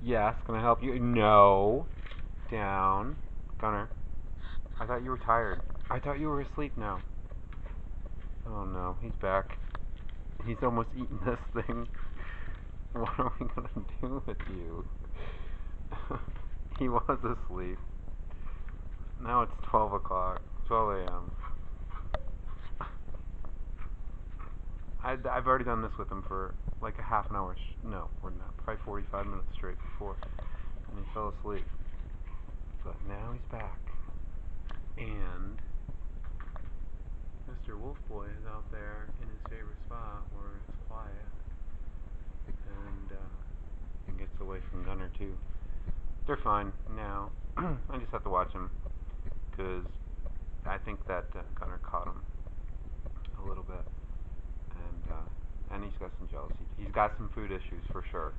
Yes, can I help you? No. Down. Gunner, I thought you were tired. I thought you were asleep now. Oh no, he's back. He's almost eaten this thing. What are we gonna do with you? He was asleep. Now it's 12 o'clock. 12 a.m. I've already done this with him for like a half an hour. No, we're not. Probably 45 minutes straight before. And he fell asleep. But now he's back. And Mr. Wolf Boy is out there in his favorite spot where it's quiet. And gets away from Gunner too. They're fine now. I just have to watch him. Because I think that Gunner caught him a little bit. And he's got some jealousy. He's got some food issues for sure.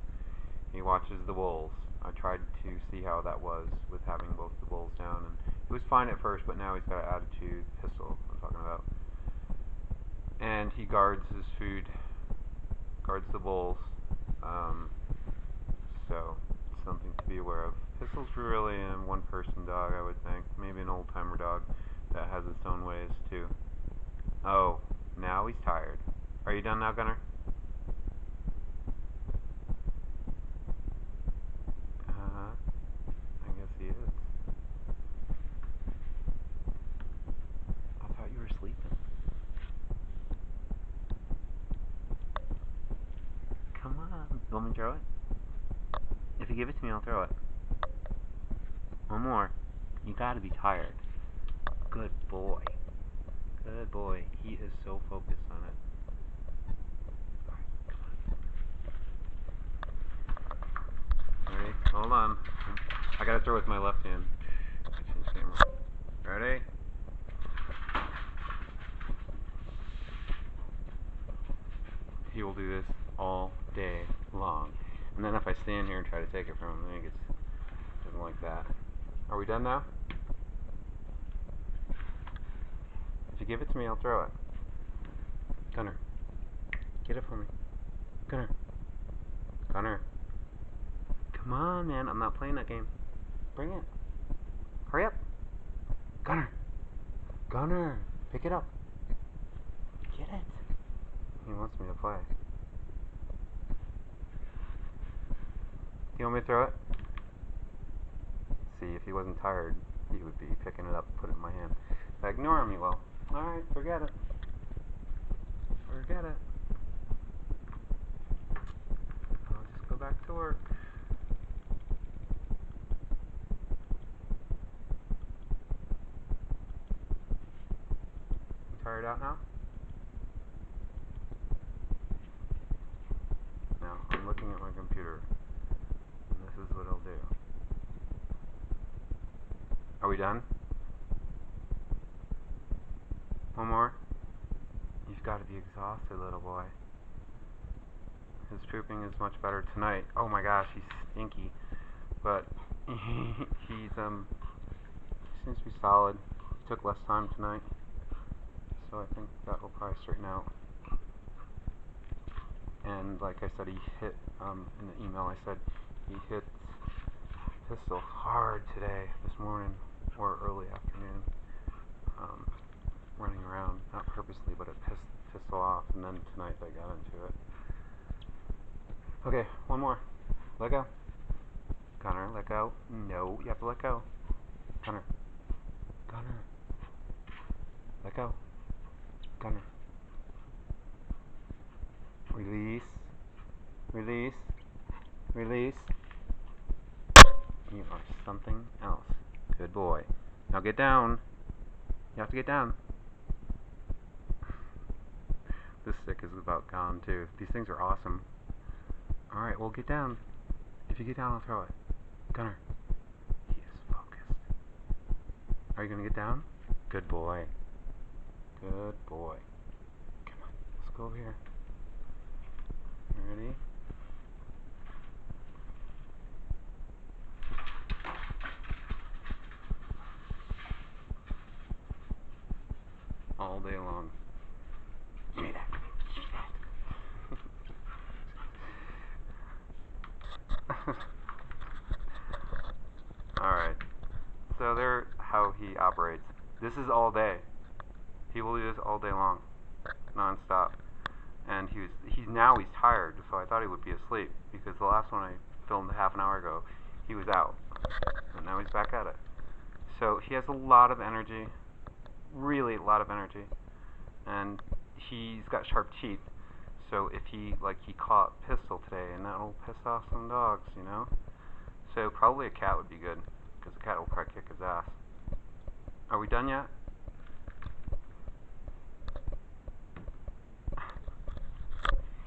He watches the wolves. I tried to see how that was with having both the wolves down, and it was fine at first, but now he's got an attitude pistol I'm talking about. And he guards his food, guards the wolves. So it's something to be aware of. Pistol's really a one-person dog, I would think. Maybe an old-timer dog that has its own ways too. Oh, now he's tired. Are you done now, Gunner? I guess he is. I thought you were sleeping. Come on. You want me to throw it? If you give it to me, I'll throw it. One more. You gotta be tired. Good boy. Good boy. He is so focused on it. Ready? Hold on. I gotta throw with my left hand. Change camera. Ready? He will do this all day long. And then if I stand here and try to take it from him, then he doesn't like that. Are we done now? If you give it to me, I'll throw it. Gunner, get it for me. Gunner. Gunner. Come on, man. I'm not playing that game. Bring it. Hurry up. Gunner. Gunner. Pick it up. Get it. He wants me to play. Do you want me to throw it? See, if he wasn't tired, he would be picking it up and put it in my hand. If I ignore him, he will. Alright, forget it. Forget it. I'll just go back to work. You tired out now? Now, I'm looking at my computer, and this is what I'll do. Are we done? One more? You've got to be exhausted, little boy. His pooping is much better tonight. Oh my gosh, he's stinky. But he seems to be solid. He took less time tonight. So I think that will probably straighten out. And like I said, he hit, in the email I said, he hit pistol hard today, this morning, or early afternoon. Running around, not purposely, but it pissed pistol off, and then tonight I got into it. Okay, one more. Let go. Gunner, let go. No, you have to let go. Gunner. Gunner. Let go. Gunner. Release. Release. Release. You are something else. Good boy. Now get down. You have to get down. This stick is about gone too. These things are awesome. Alright, well get down. If you get down, I'll throw it. Gunner. He is focused. Are you gonna get down? Good boy. Good boy. Come on, let's go over here. Ready? All day long. Give me that. Give me that. he operates. This is all day. He will do this all day long, non-stop. And he's tired, so I thought he would be asleep, because the last one I filmed half an hour ago, he was out, and now he's back at it. So he has a lot of energy, really a lot of energy, and he's got sharp teeth. So if he caught Pistol today, and that'll piss off some dogs, you know. So probably a cat would be good, because the cat will probably kick his ass. Are we done yet?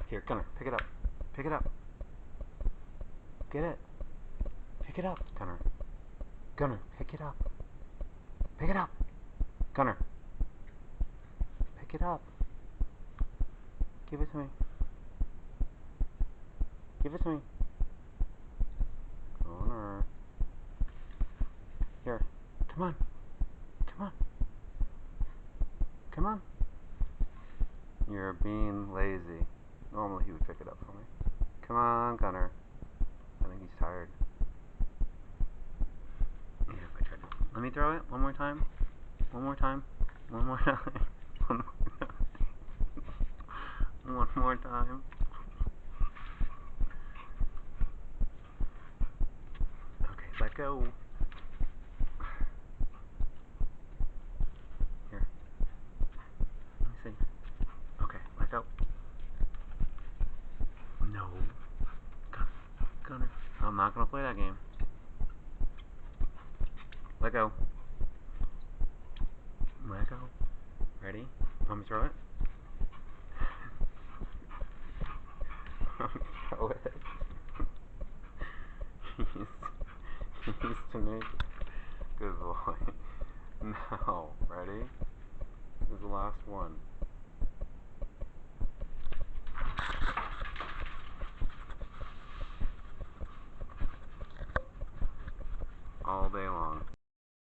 Here, Gunner, pick it up. Pick it up. Get it. Pick it up, Gunner. Gunner, pick it up. Pick it up. Gunner. Pick it up. Give it to me. Give it to me. Gunner. Here. Come on. Come on. Come on. You're being lazy. Normally he would pick it up for me. Come on, Gunner. I think he's tired. Yeah, if I tried to. Let me throw it one more time. One more time. One more time. One more time. One more time. Okay, let go. Here. Let me see. Okay, let go. No. Gunner. I'm not gonna play that game. Let go. Let go. Ready? Want me to throw it? Throw it. He's tenacious. Good boy. Now, ready? This is the last one. All day long.